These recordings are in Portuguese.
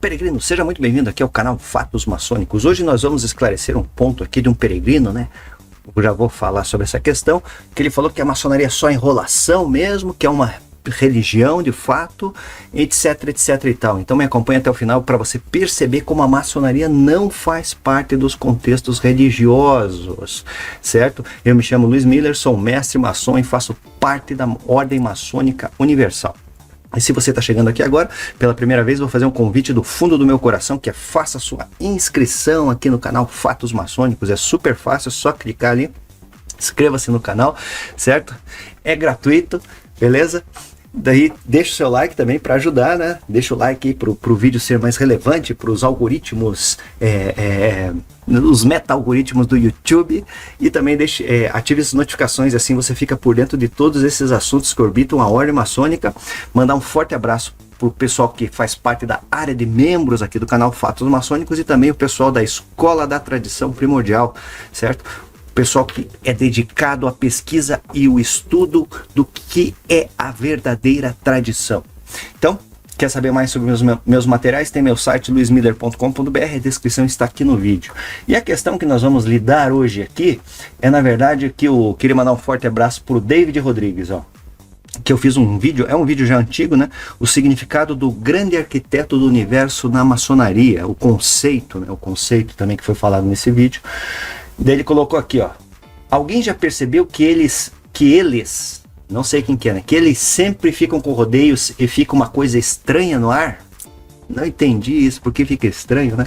peregrino, seja muito bem-vindo aqui ao canal Fatos Maçônicos. Hoje nós vamos esclarecer um ponto aqui de um peregrino, né? Eu já vou falar sobre essa questão, que ele falou que a maçonaria é só enrolação mesmo, que é uma religião de fato, etc, etc e tal. Então me acompanha até o final para você perceber como a maçonaria não faz parte dos contextos religiosos, certo? Eu me chamo Luiz Miller, sou mestre maçom e faço parte da Ordem Maçônica Universal. E se você está chegando aqui agora, pela primeira vez, vou fazer um convite do fundo do meu coração, que é faça sua inscrição aqui no canal Fatos Maçônicos. É super fácil, é só clicar ali, inscreva-se no canal, certo? É gratuito, beleza? Daí deixa o seu like também para ajudar, né? Deixa o like aí pro vídeo ser mais relevante, para os algoritmos, os meta-algoritmos do YouTube, e também ative as notificações, assim você fica por dentro de todos esses assuntos que orbitam a Ordem Maçônica. Mandar um forte abraço pro pessoal que faz parte da área de membros aqui do canal Fatos Maçônicos e também o pessoal da Escola da Tradição Primordial, certo? Pessoal que é dedicado à pesquisa e o estudo do que é a verdadeira tradição. Então, quer saber mais sobre meus materiais? Tem meu site luismiller.com.br, a descrição está aqui no vídeo. E a questão que nós vamos lidar hoje aqui é, na verdade, que eu queria mandar um forte abraço para o David Rodrigues, ó. Que eu fiz um vídeo, é um vídeo já antigo, né? O significado do grande arquiteto do universo na maçonaria, o conceito, né? O conceito também que foi falado nesse vídeo. Daí ele colocou aqui, ó. Alguém já percebeu que eles, não sei quem que é, né? Que eles sempre ficam com rodeios e fica uma coisa estranha no ar? Não entendi isso, porque fica estranho, né?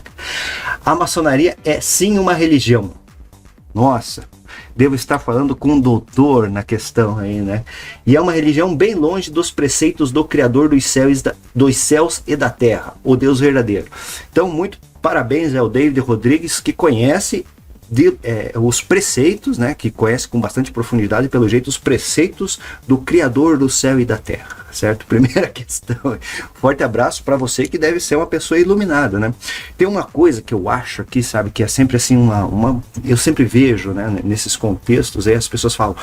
A maçonaria é sim uma religião. Nossa, devo estar falando com um doutor na questão aí, né? E é uma religião bem longe dos preceitos do Criador dos céus e da terra, o Deus verdadeiro. Então, muito parabéns ao David Rodrigues, que conhece os preceitos, né, que conhece com bastante profundidade, pelo jeito, os preceitos do Criador do céu e da terra, certo? Primeira questão, forte abraço para você que deve ser uma pessoa iluminada, né? Tem uma coisa que eu acho aqui, sabe, que é sempre assim, eu sempre vejo, né, nesses contextos, aí as pessoas falam,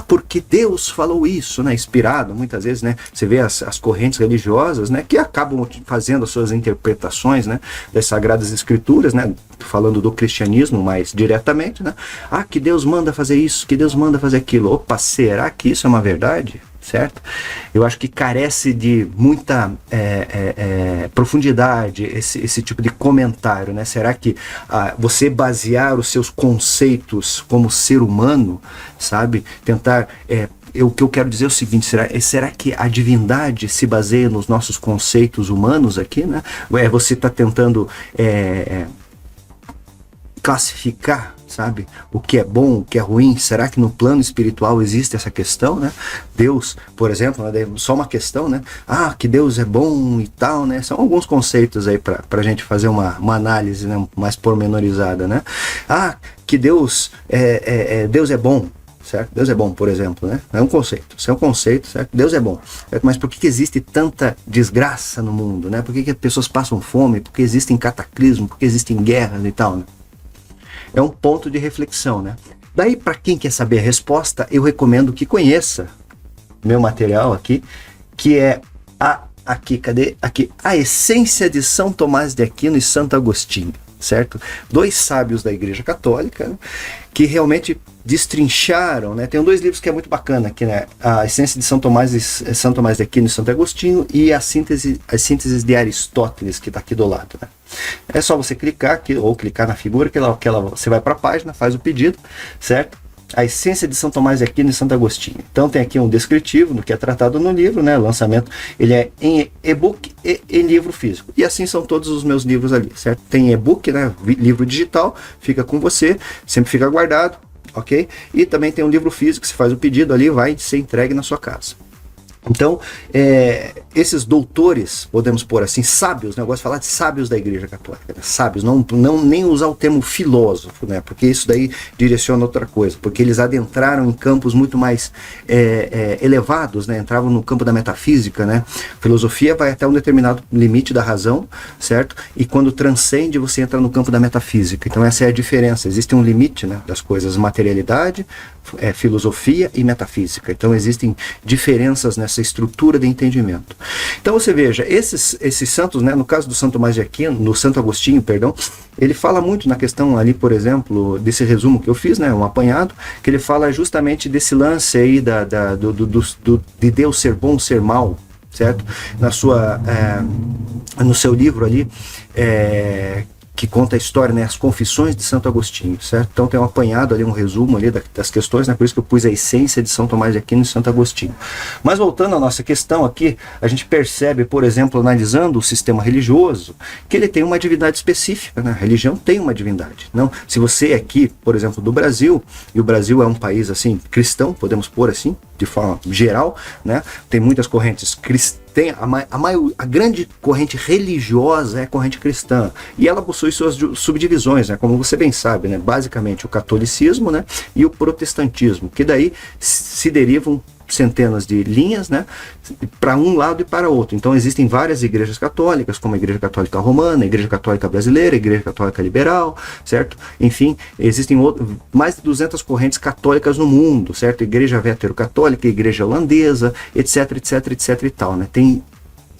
porque Deus falou isso, né, inspirado, muitas vezes, né, você vê as correntes religiosas, né, que acabam fazendo as suas interpretações, né, das Sagradas Escrituras, né, falando do cristianismo mais diretamente, né, que Deus manda fazer isso, que Deus manda fazer aquilo. Opa, será que isso é uma verdade? Certo? Eu acho que carece de muita profundidade esse tipo de comentário, né? Será que você basear os seus conceitos como ser humano, sabe? Tentar... o que eu quero dizer é o seguinte, será que a divindade se baseia nos nossos conceitos humanos aqui, né? Você está tentando classificar, sabe, o que é bom, o que é ruim? Será que no plano espiritual existe essa questão, né? Deus, por exemplo, né, só uma questão, né? Que Deus é bom e tal, né? São alguns conceitos aí para a gente fazer uma análise, né, mais pormenorizada, né? Que Deus Deus é bom, certo? Deus é bom, por exemplo, né? É um conceito, isso é um conceito, certo? Deus é bom, certo? Mas por que existe tanta desgraça no mundo, né? Por que as pessoas passam fome? Por que existem cataclismos? Por que existem guerras e tal, né? É um ponto de reflexão, né? Daí, para quem quer saber a resposta, eu recomendo que conheça meu material aqui, que é cadê? Aqui, a essência de São Tomás de Aquino e Santo Agostinho, certo? Dois sábios da Igreja Católica, né, que realmente destrincharam, né? Tem dois livros que é muito bacana aqui, né? A essência de São Tomás de Aquino e Santo Agostinho e as sínteses de Aristóteles, que está aqui do lado, né? É só você clicar aqui, ou clicar na figura, você vai para a página, faz o pedido, certo? A essência de São Tomás de Aquino e Santo Agostinho. Então tem aqui um descritivo do que é tratado no livro, né? O lançamento, ele é em e-book e em livro físico. E assim são todos os meus livros ali, certo? Tem e-book, né? Livro digital, fica com você, sempre fica guardado, ok? E também tem um livro físico, você faz o pedido ali, vai ser entregue na sua casa. Então, esses doutores, podemos pôr assim, sábios, né? Eu gosto de falar de sábios da Igreja Católica, né? Sábios, não nem usar o termo filósofo, né? Porque isso daí direciona outra coisa, porque eles adentraram em campos muito mais elevados, né? Entravam no campo da metafísica, né? Filosofia vai até um determinado limite da razão, certo? E quando transcende, você entra no campo da metafísica. Então essa é a diferença, existe um limite, né, das coisas, materialidade, filosofia e metafísica. Então existem diferenças nessa estrutura de entendimento. Então você veja, esses santos, né, no caso do Santo Tomás de Aquino, no Santo Agostinho, perdão, ele fala muito na questão ali, por exemplo, desse resumo que eu fiz, né, um apanhado, que ele fala justamente desse lance aí de Deus ser bom, ser mal, certo? No seu livro ali, que conta a história, né, as Confissões de Santo Agostinho, certo? Então tem um apanhado ali, um resumo ali das questões, né, por isso que eu pus a essência de São Tomás de Aquino e Santo Agostinho. Mas voltando à nossa questão aqui, a gente percebe, por exemplo, analisando o sistema religioso, que ele tem uma divindade específica, né? A religião tem uma divindade. Não, se você é aqui, por exemplo, do Brasil, e o Brasil é um país assim, cristão, podemos pôr assim, de forma geral, né? Tem muitas correntes cristãs. A grande corrente religiosa é a corrente cristã, e ela possui suas subdivisões, né, como você bem sabe, né, basicamente o catolicismo, né, e o protestantismo, que daí se derivam centenas de linhas, né, para um lado e para outro. Então existem várias igrejas católicas, como a Igreja Católica Romana, a Igreja Católica Brasileira, a Igreja Católica Liberal, certo? Enfim, existem mais de 200 correntes católicas no mundo, certo? Igreja Veterocatólica, Igreja Holandesa, etc, etc, etc e tal, né? Tem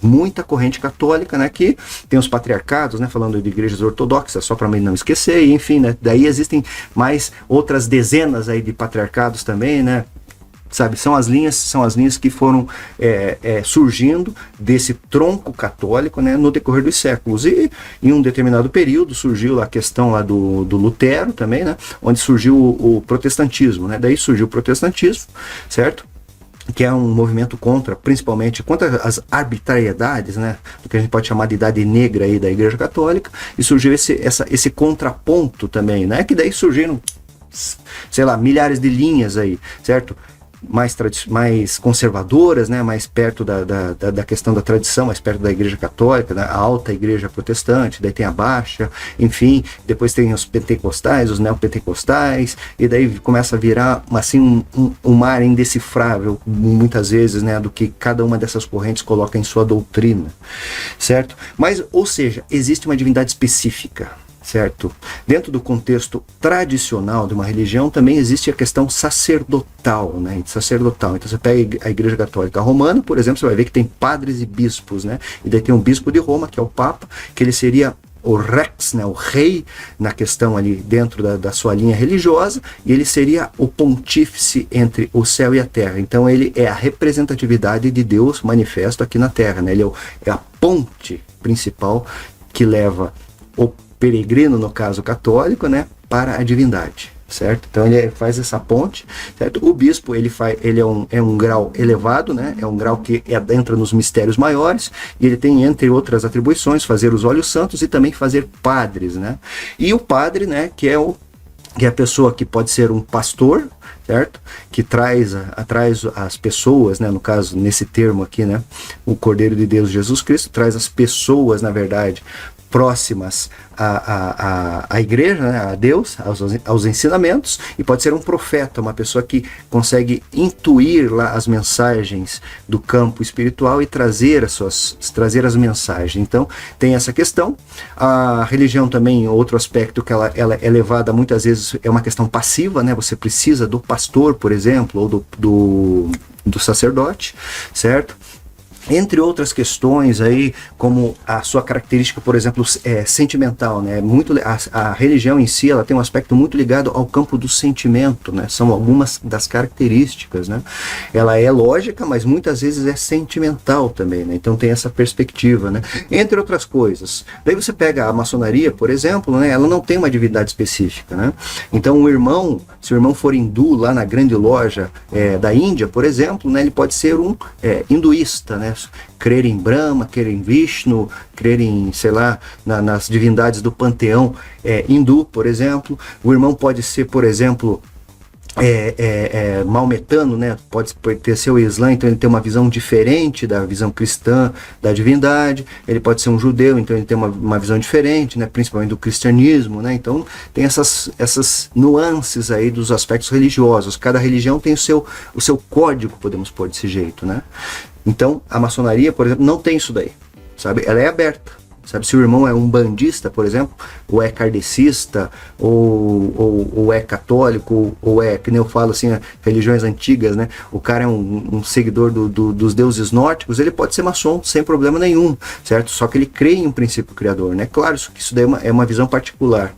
muita corrente católica, né, que tem os patriarcados, né, falando de igrejas ortodoxas, só para mim não esquecer, e enfim, né, daí existem mais outras dezenas aí de patriarcados também, né, sabe, são as linhas que foram surgindo desse tronco católico, né, no decorrer dos séculos, e em um determinado período surgiu a questão lá do Lutero também, né, onde surgiu o protestantismo, né, daí surgiu o protestantismo, certo? Que é um movimento principalmente contra as arbitrariedades, né, do que a gente pode chamar de idade negra aí da Igreja Católica, e surgiu esse contraponto também, né, que daí surgiram, sei lá, milhares de linhas aí, certo? Mais conservadoras, né, mais perto da questão da tradição, mais perto da Igreja Católica, né, a alta Igreja Protestante, daí tem a baixa, enfim, depois tem os pentecostais, os neopentecostais, e daí começa a virar assim um mar indecifrável, muitas vezes, né, do que cada uma dessas correntes coloca em sua doutrina, certo? Mas, ou seja, existe uma divindade específica, certo? Dentro do contexto tradicional de uma religião também existe a questão sacerdotal, né? Sacerdotal. Então você pega a Igreja Católica Romana, por exemplo, você vai ver que tem padres e bispos, né? E daí tem um bispo de Roma, que é o Papa, que ele seria o rex, né, o rei, na questão ali dentro da sua linha religiosa, e ele seria o pontífice entre o céu e a terra. Então ele é a representatividade de Deus manifesto aqui na terra, né? Ele é a ponte principal que leva o peregrino, no caso católico, né, para a divindade, certo? Então ele faz essa ponte, certo? O bispo, ele é um grau elevado, né? É um grau que entra nos mistérios maiores, e ele tem, entre outras atribuições, fazer os óleos santos e também fazer padres, né? E o padre, né, que é a pessoa que pode ser um pastor, certo? Que traz as pessoas, né? No caso, nesse termo aqui, né? O Cordeiro de Deus, Jesus Cristo, traz as pessoas, na verdade, próximas à igreja, né, a Deus, aos ensinamentos, e pode ser um profeta, uma pessoa que consegue intuir lá as mensagens do campo espiritual e trazer as mensagens. Então tem essa questão. A religião também, outro aspecto que ela é levada muitas vezes, é uma questão passiva, né? Você precisa do pastor, por exemplo, ou do sacerdote, certo? Entre outras questões aí, como a sua característica, por exemplo, sentimental, né? A religião em si, ela tem um aspecto muito ligado ao campo do sentimento, né? São algumas das características, né? Ela é lógica, mas muitas vezes é sentimental também, né? Então tem essa perspectiva, né? Entre outras coisas. Daí você pega a maçonaria, por exemplo, né? Ela não tem uma divindade específica, né? Então se o irmão for hindu lá na grande loja da Índia, por exemplo, né? Ele pode ser um hinduísta, né? Crer em Brahma, crer em Vishnu, crer em, sei lá, nas divindades do panteão hindu, por exemplo. O irmão pode ser, por exemplo, maometano, né? Pode pertencer ao Islã, então ele tem uma visão diferente da visão cristã da divindade. Ele pode ser um judeu, então ele tem uma visão diferente, né? Principalmente do cristianismo, né? Então tem essas nuances aí dos aspectos religiosos. Cada religião tem o seu código, podemos pôr desse jeito, né? Então a maçonaria, por exemplo, não tem isso daí, sabe? Ela é aberta. sabe? Se o irmão é um bandista, por exemplo, ou é kardecista, ou é católico, ou é, que nem eu falo assim, religiões antigas, né? O cara é um seguidor dos deuses nórdicos, ele pode ser maçom sem problema nenhum, certo? Só que ele crê em um princípio criador, né? Claro, isso daí é uma visão particular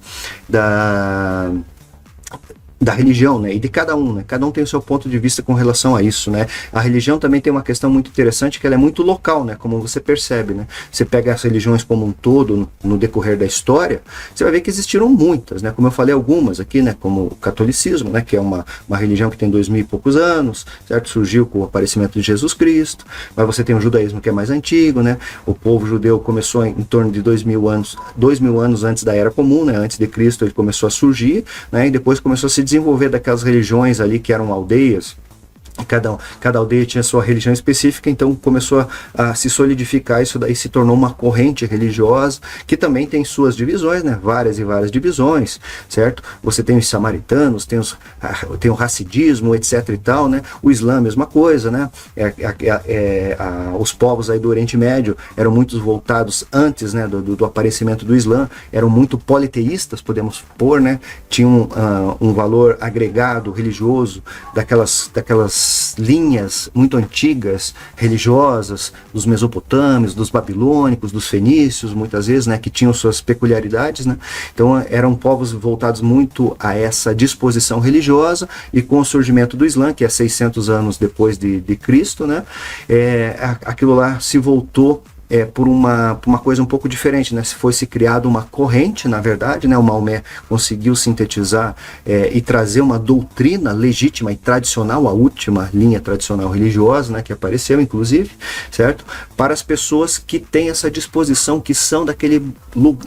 da religião, né, e de cada um, né, cada um tem o seu ponto de vista com relação a isso, né. A religião também tem uma questão muito interessante, que ela é muito local, né, como você percebe, né. Você pega as religiões como um todo no decorrer da história, você vai ver que existiram muitas, né, como eu falei algumas aqui, né, como o catolicismo, né, que é uma religião que tem 2000 e poucos anos, certo, surgiu com o aparecimento de Jesus Cristo, mas você tem o judaísmo que é mais antigo, né, o povo judeu começou em torno de 2000 anos antes da Era Comum, né, antes de Cristo ele começou a surgir, né, e depois começou a se desenvolver daquelas religiões ali que eram aldeias. Cada aldeia tinha sua religião específica, então começou a se solidificar, isso daí se tornou uma corrente religiosa, que também tem suas divisões, né? Várias e várias divisões, certo? Você tem os samaritanos, tem o racidismo, etc e tal, né? O Islã, mesma coisa, né? Os povos aí do Oriente Médio eram muito voltados antes, né, do aparecimento do Islã, eram muito politeístas, podemos pôr, né? Tinham um valor agregado religioso daquelas linhas muito antigas, religiosas, dos mesopotâmios, dos babilônicos, dos fenícios, muitas vezes, né, que tinham suas peculiaridades, né? Então eram povos voltados muito a essa disposição religiosa, e com o surgimento do Islã, que é 600 anos depois de Cristo, né, aquilo lá se voltou por uma coisa um pouco diferente, né? Se fosse criado uma corrente, na verdade, né? O Maomé conseguiu sintetizar e trazer uma doutrina legítima e tradicional, a última linha tradicional religiosa, né? Que apareceu, inclusive, certo? Para as pessoas que têm essa disposição, que são daquele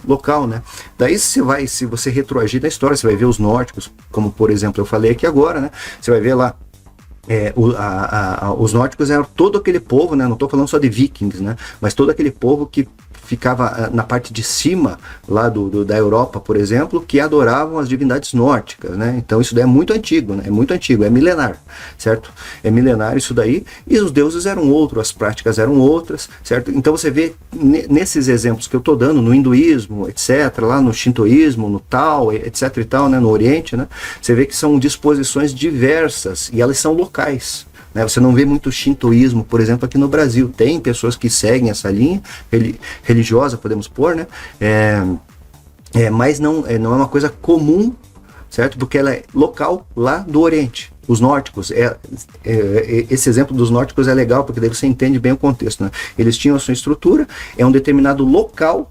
local, né? Daí se você retroagir na história, você vai ver os nórdicos, como por exemplo eu falei aqui agora, né? Você vai ver lá os nórdicos eram todo aquele povo, né? Não estou falando só de vikings, né? Mas todo aquele povo que ficava na parte de cima lá da Europa, por exemplo, que adoravam as divindades nórdicas, né? Então isso daí é muito antigo, né? É muito antigo, é milenar, certo? É milenar isso daí, e os deuses eram outros, as práticas eram outras, certo? Então você vê nesses exemplos que eu estou dando, no hinduísmo, etc., lá no shintoísmo, no Tao, etc. e tal, né? No Oriente, né? Você vê que são disposições diversas, e elas são locais. Você não vê muito shintoísmo, por exemplo, aqui no Brasil. Tem pessoas que seguem essa linha religiosa, podemos pôr, né? Mas não é uma coisa comum, certo? Porque ela é local lá do Oriente. Os nórdicos, esse exemplo dos nórdicos é legal, porque daí você entende bem o contexto, né? Eles tinham a sua estrutura, é um determinado local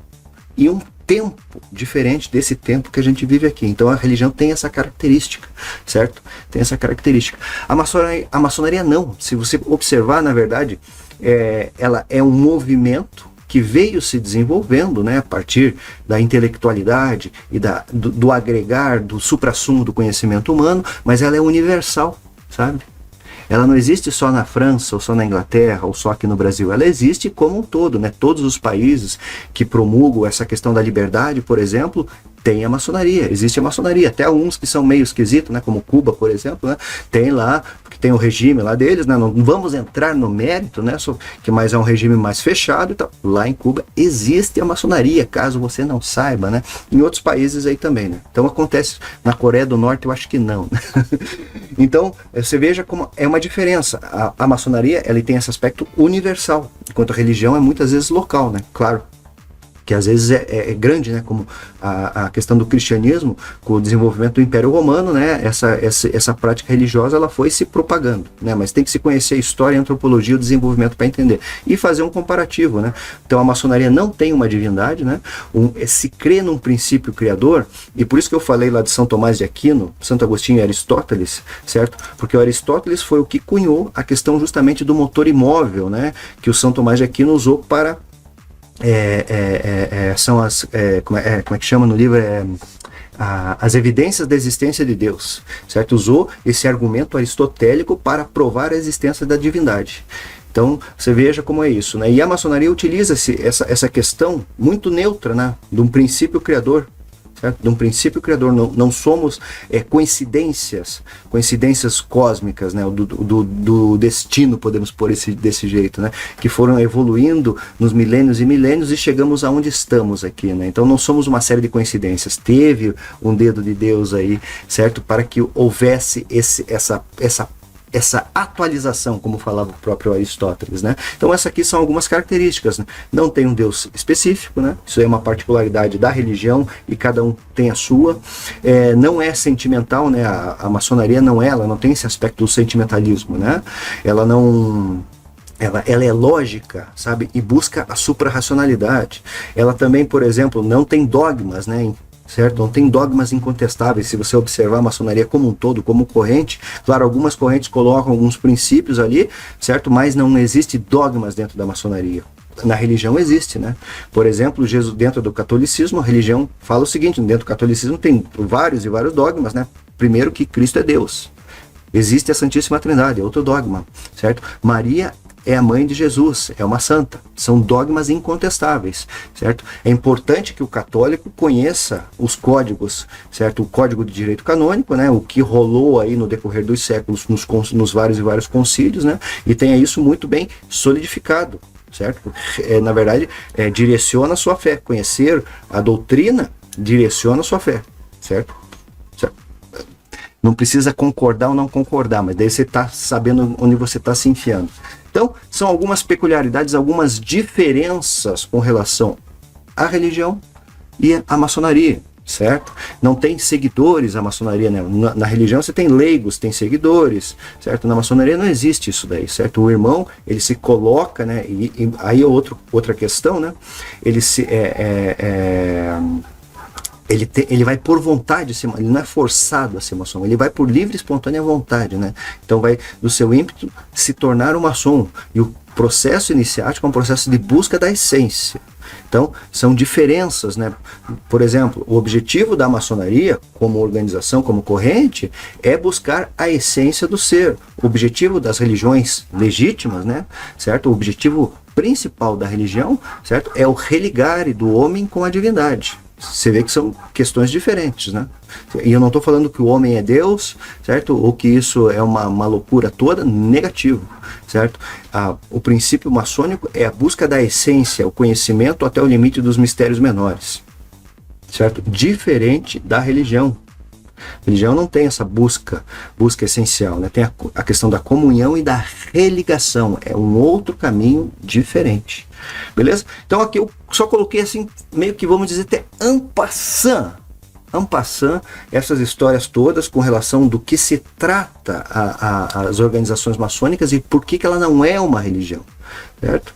e um tempo diferente desse tempo que a gente vive aqui. Então a religião tem essa característica, certo? Tem essa característica. A maçonaria não. Se você observar, na verdade, ela é um movimento que veio se desenvolvendo, né, a partir da intelectualidade e do agregar, do suprassumo do conhecimento humano, mas ela é universal, sabe? Ela não existe só na França, ou só na Inglaterra, ou só aqui no Brasil. Ela existe como um todo, né? Todos os países que promulgam essa questão da liberdade, por exemplo, tem a maçonaria, existe a maçonaria. Até alguns que são meio esquisitos, né? Como Cuba, por exemplo, né? Tem lá, porque tem o regime lá deles, né? Não vamos entrar no mérito, né? Que mais é um regime mais fechado e tal. Lá em Cuba existe a maçonaria, caso você não saiba, né? Em outros países aí também, né? Então acontece na Coreia do Norte, eu acho que não, né? Então, você veja como é uma diferença. A maçonaria, ela tem esse aspecto universal, enquanto a religião é muitas vezes local, né? Claro que às vezes é grande, né? Como a questão do cristianismo, com o desenvolvimento do Império Romano, né? Essa prática religiosa, ela foi se propagando, né? Mas tem que se conhecer a história, a antropologia, o desenvolvimento para entender. E fazer um comparativo, né? Então a maçonaria não tem uma divindade, né? Se crê num princípio criador, e por isso que eu falei lá de São Tomás de Aquino, Santo Agostinho e Aristóteles, certo? Porque o Aristóteles foi o que cunhou a questão justamente do motor imóvel, né? Que o São Tomás de Aquino usou para são as como é que chama no livro, as evidências da existência de Deus, certo? Usou esse argumento aristotélico para provar a existência da divindade. Então você veja como é isso, né? E a maçonaria utiliza essa questão muito neutra, né? De um princípio criador, certo? De um princípio criador. Não somos coincidências cósmicas, né? Do destino, podemos pôr desse jeito, né? Que foram evoluindo nos milênios e milênios e chegamos aonde estamos aqui, né? Então não somos uma série de coincidências. Teve um dedo de Deus aí, certo? Para que houvesse essa atualização, como falava o próprio Aristóteles, né? Então essas aqui são algumas características, né? Não tem um Deus específico, né? Isso é uma particularidade da religião e cada um tem a sua. Não é sentimental, né? A maçonaria ela não tem esse aspecto do sentimentalismo, né? Ela é lógica, sabe? E busca a suprarracionalidade. Ela também, por exemplo, não tem dogmas, né? Certo? Não tem dogmas incontestáveis. Se você observar a maçonaria como um todo, como corrente, claro, algumas correntes colocam alguns princípios ali, certo? Mas não existe dogmas dentro da maçonaria. Na religião existe, né? Por exemplo, Jesus, dentro do catolicismo, a religião fala o seguinte: dentro do catolicismo tem vários e vários dogmas, né? Primeiro, que Cristo é Deus. Existe a Santíssima Trindade, é outro dogma, certo? Maria é a mãe de Jesus, é uma santa. São dogmas incontestáveis, certo? É importante que o católico conheça os códigos, certo? O código de direito canônico, né? O que rolou aí no decorrer dos séculos nos vários e vários concílios, né? E tenha isso muito bem solidificado, certo? Na verdade, direciona a sua fé. Conhecer a doutrina direciona a sua fé, certo? Não precisa concordar ou não concordar, mas daí você está sabendo onde você está se enfiando. Então, são algumas peculiaridades, algumas diferenças com relação à religião e à maçonaria, certo? Não tem seguidores a maçonaria, né? Na religião você tem leigos, tem seguidores, certo? Na maçonaria não existe isso daí, certo? O irmão, ele se coloca, né? E aí é outra questão, né? Ele vai por vontade, ele não é forçado a ser maçom, ele vai por livre e espontânea vontade, né? Então vai do seu ímpeto se tornar um maçom. E o processo iniciático é um processo de busca da essência. Então, são diferenças, né? Por exemplo, o objetivo da maçonaria, como organização, como corrente, é buscar a essência do ser. O objetivo das religiões legítimas, né? Certo? O objetivo principal da religião, certo? É o religar do homem com a divindade. Você vê que são questões diferentes, né? E eu não estou falando que o homem é Deus, certo? Ou que isso é uma loucura toda, negativo, certo? O princípio maçônico é a busca da essência, o conhecimento até o limite dos mistérios menores, certo? Diferente da religião. A religião não tem essa busca essencial, né? Tem a questão da comunhão e da religação, é um outro caminho diferente, beleza? Então aqui eu só coloquei assim, meio que vamos dizer até en passant, essas histórias todas com relação do que se trata as organizações maçônicas e por que ela não é uma religião, certo?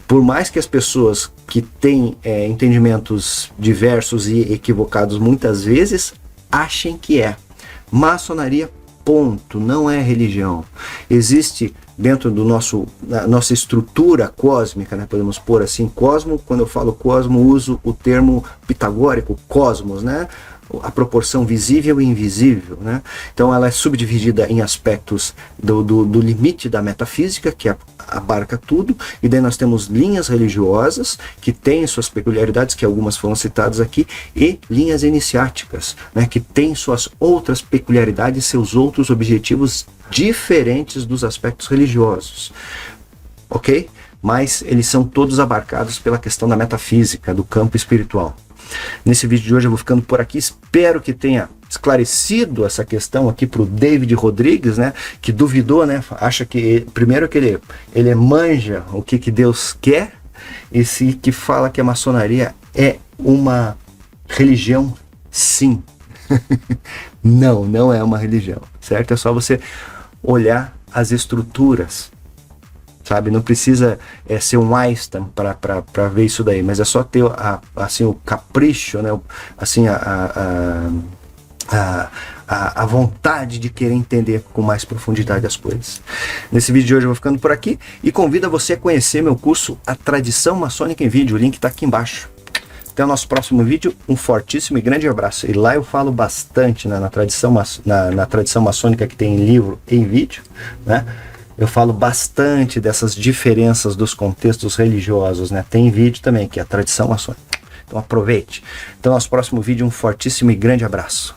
Por mais que as pessoas que têm entendimentos diversos e equivocados muitas vezes achem que é. Maçonaria, ponto, não é religião. Existe dentro da nossa estrutura cósmica, né, podemos pôr assim, cosmo, quando eu falo cosmo, uso o termo pitagórico, cosmos, né? A proporção visível e invisível, né? Então ela é subdividida em aspectos do limite da metafísica, que abarca tudo, e daí nós temos linhas religiosas que têm suas peculiaridades, que algumas foram citadas aqui, e linhas iniciáticas, né, que têm suas outras peculiaridades, seus outros objetivos diferentes dos aspectos religiosos, ok? Mas eles são todos abarcados pela questão da metafísica, do campo espiritual. Nesse vídeo de hoje eu vou ficando por aqui, espero que tenha esclarecido essa questão aqui para o David Rodrigues, né, que duvidou, né, acha que, primeiro que ele manja o que Deus quer, e que fala que a maçonaria é uma religião, sim. Não é uma religião, certo? É só você olhar as estruturas, sabe? Não precisa ser um Einstein para ver isso daí, mas é só ter assim, o capricho, né? Assim, a vontade de querer entender com mais profundidade as coisas. Nesse vídeo de hoje eu vou ficando por aqui e convido você a conhecer meu curso A Tradição Maçônica em Vídeo, o link está aqui embaixo. Até o nosso próximo vídeo, um fortíssimo e grande abraço. E lá eu falo bastante, né, na tradição maçônica que tem em livro e em vídeo, né? Eu falo bastante dessas diferenças dos contextos religiosos, né? Tem vídeo também, que é a tradição maçônica. Então aproveite. Então, nosso próximo vídeo, um fortíssimo e grande abraço.